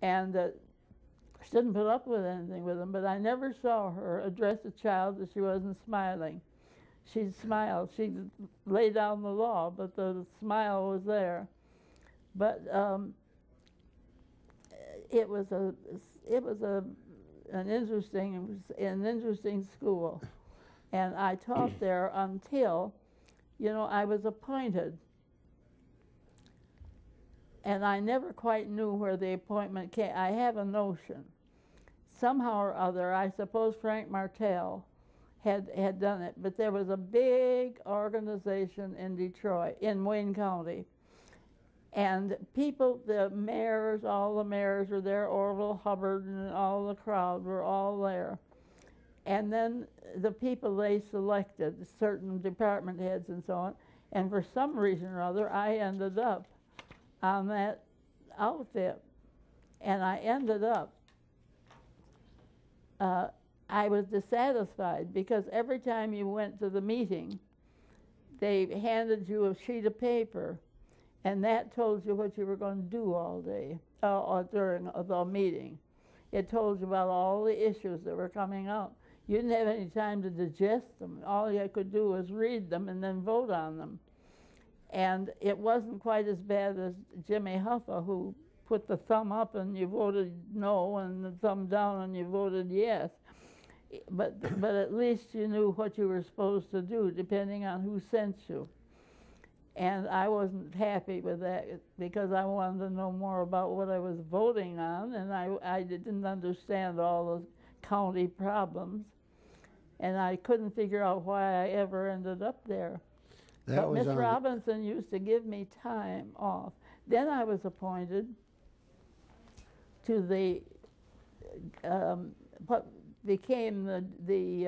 and she didn't put up with anything with him, but I never saw her address a child that she wasn't smiling. She smiled. She laid down the law, but the smile was there. But it was an interesting school, and I taught there until, I was appointed. And I never quite knew where the appointment came. I have a notion. Somehow or other, I suppose Frank Martell had done it, but there was a big organization in Detroit, in Wayne County. And people, all the mayors were there, Orville Hubbard and all the crowd were all there. And then the people they selected, certain department heads and so on, and for some reason or other, I ended up on that outfit. And I ended up, I was dissatisfied because every time you went to the meeting, they handed you a sheet of paper, and that told you what you were going to do all day during the meeting. It told you about all the issues that were coming up. You didn't have any time to digest them. All you could do was read them and then vote on them. And it wasn't quite as bad as Jimmy Hoffa, who put the thumb up and you voted no, and the thumb down and you voted yes. But at least you knew what you were supposed to do, depending on who sent you. And I wasn't happy with that because I wanted to know more about what I was voting on, and I didn't understand all the county problems. And I couldn't figure out why I ever ended up there. But Miss Robinson used to give me time off. Then I was appointed to the what became the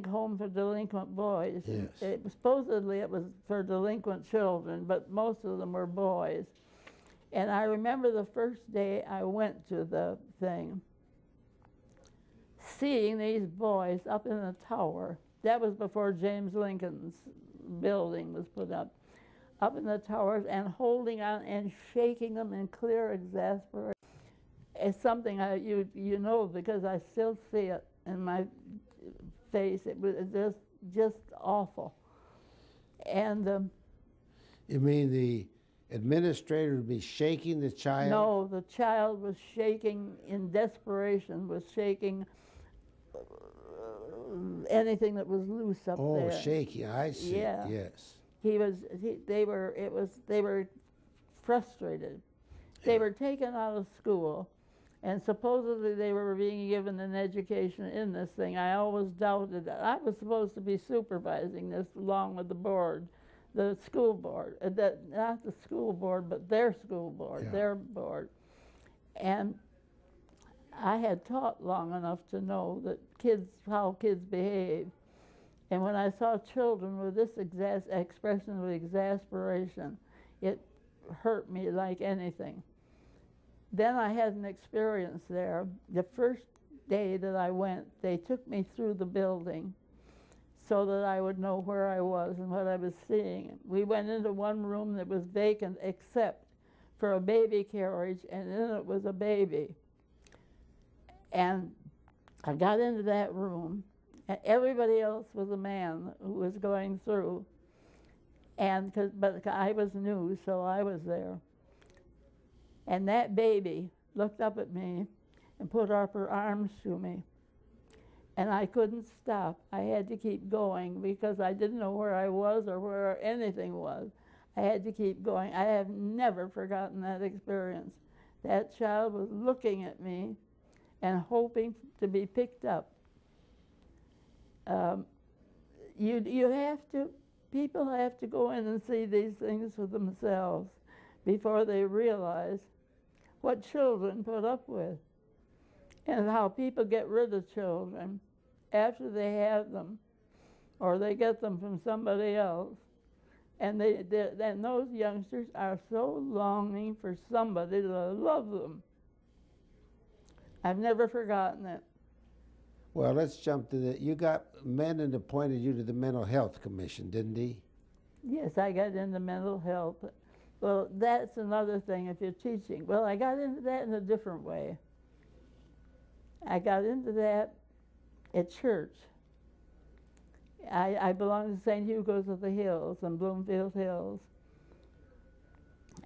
home for delinquent boys. Yes. Supposedly it was for delinquent children, but most of them were boys. And I remember the first day I went to the thing, seeing these boys up in the tower. That was before James Lincoln's building was put up in the towers, and holding on and shaking them in clear exasperation. It's something you know, because I still see it in my face. It was just awful. And you mean the administrator would be shaking the child? No, the child was shaking in desperation, was shaking anything that was loose up there. Oh, shaking, I see. Yeah. Yes. They were frustrated. They were taken out of school, and supposedly they were being given an education in this thing. I always doubted that. I was supposed to be supervising this along with the board, the school board. Not the school board, but their school board, their board. And I had taught long enough to know that how kids behave. And when I saw children with this expression of exasperation, it hurt me like anything. Then I had an experience there. The first day that I went, they took me through the building so that I would know where I was and what I was seeing. We went into one room that was vacant except for a baby carriage, and in it was a baby. And I got into that room, and everybody else was a man who was going through. But I was new, so I was there. And that baby looked up at me and put up her arms to me. And I couldn't stop. I had to keep going because I didn't know where I was or where anything was. I had to keep going. I have never forgotten that experience. That child was looking at me and hoping to be picked up. People have to go in and see these things for themselves before they realize what children put up with and how people get rid of children after they have them or they get them from somebody else. And those youngsters are so longing for somebody to love them. I've never forgotten it. Well, let's jump to the, you got Menon appointed you to the Mental Health Commission, didn't he? Yes, I got into mental health. Well, that's another thing if you're teaching. Well, I got into that in a different way. I got into that at church. I belonged to St. Hugo's of the Hills in Bloomfield Hills.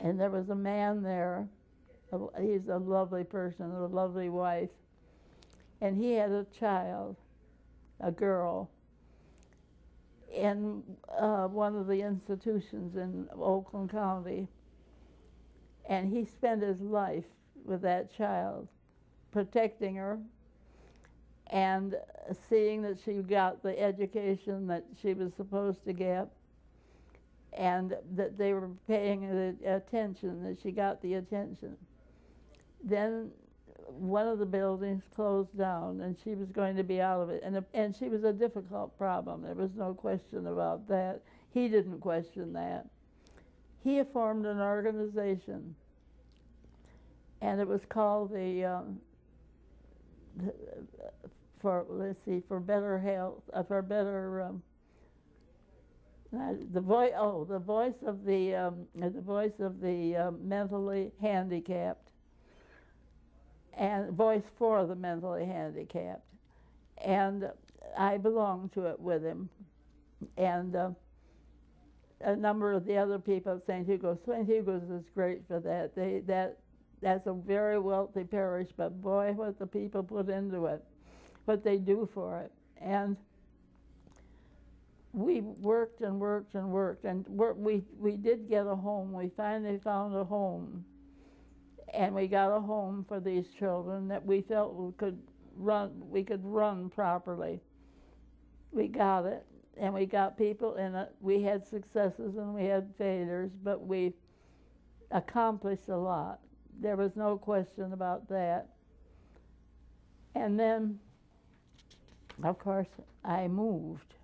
And there was a man there. He's a lovely person, a lovely wife. And he had a child, a girl, in one of the institutions in Oakland County. And he spent his life with that child, protecting her and seeing that she got the education that she was supposed to get, and that they were paying the attention, that she got the attention. Then one of the buildings closed down, and she was going to be out of it. And she was a difficult problem. There was no question about that. He didn't question that. He formed an organization, and it was called for better health, for better the voice of the mentally handicapped, and voice for the mentally handicapped. And I belonged to it with him, and a number of the other people at St. Hugo's. St. Hugo's is great for that. That's a very wealthy parish, but boy, what the people put into it, what they do for it. And we worked and worked and worked, and we did get a home. We finally found a home, and we got a home for these children that we felt we could run properly. We got it, and we got people in it. We had successes and we had failures, but we accomplished a lot. There was no question about that. And then, of course, I moved.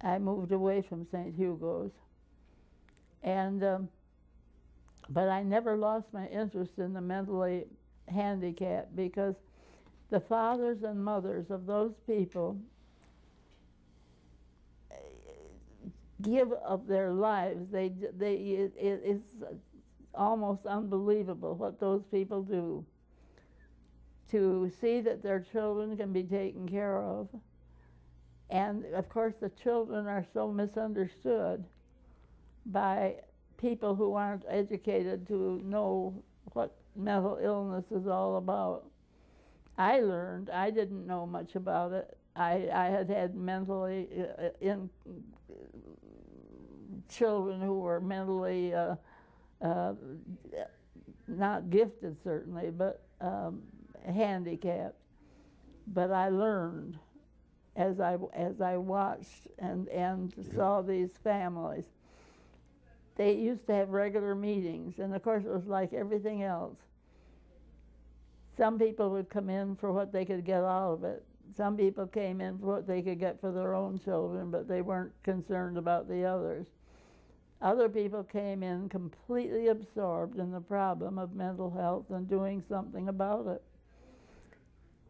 I moved away from St. Hugo's. And, but I never lost my interest in the mentally handicapped, because the fathers and mothers of those people give of their lives. It's almost unbelievable what those people do to see that their children can be taken care of. And of course the children are so misunderstood by people who aren't educated to know what mental illness is all about. I learned, I didn't know much about it. I had mentally children who were mentally not gifted, certainly, but handicapped. But I learned as I watched and saw these families. They used to have regular meetings, and of course it was like everything else. Some people would come in for what they could get out of it. Some people came in for what they could get for their own children, but they weren't concerned about the others. Other people came in completely absorbed in the problem of mental health and doing something about it.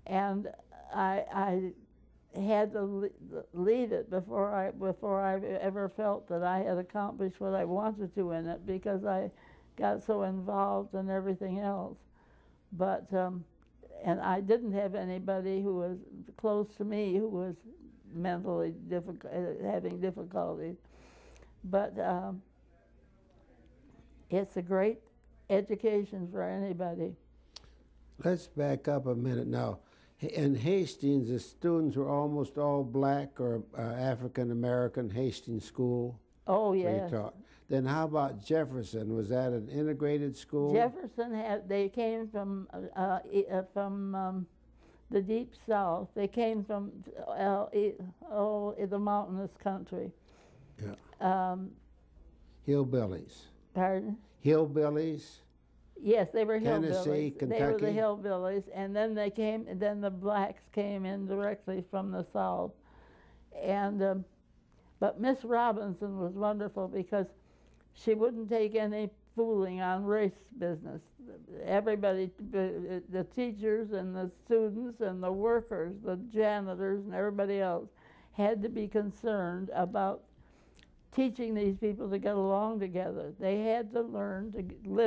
And I had to leave it before I ever felt that I had accomplished what I wanted to in it, because I got so involved in everything else. But and I didn't have anybody who was close to me who was mentally having difficulties. But it's a great education for anybody. Let's back up a minute now. In Hastings, the students were almost all black or African American. Hastings School. Oh yes. Then how about Jefferson? Was that an integrated school? Jefferson they came from the deep south. They came from the mountainous country. Yeah. Hillbillies. Pardon? Hillbillies. Yes, they were Tennessee, hillbillies. Kentucky. They were the hillbillies, and then then the blacks came in directly from the south. And but Miss Robinson was wonderful, because she wouldn't take any fooling on race business. Everybody, the teachers and the students and the workers, the janitors and everybody else, had to be concerned about teaching these people to get along together. They had to learn to live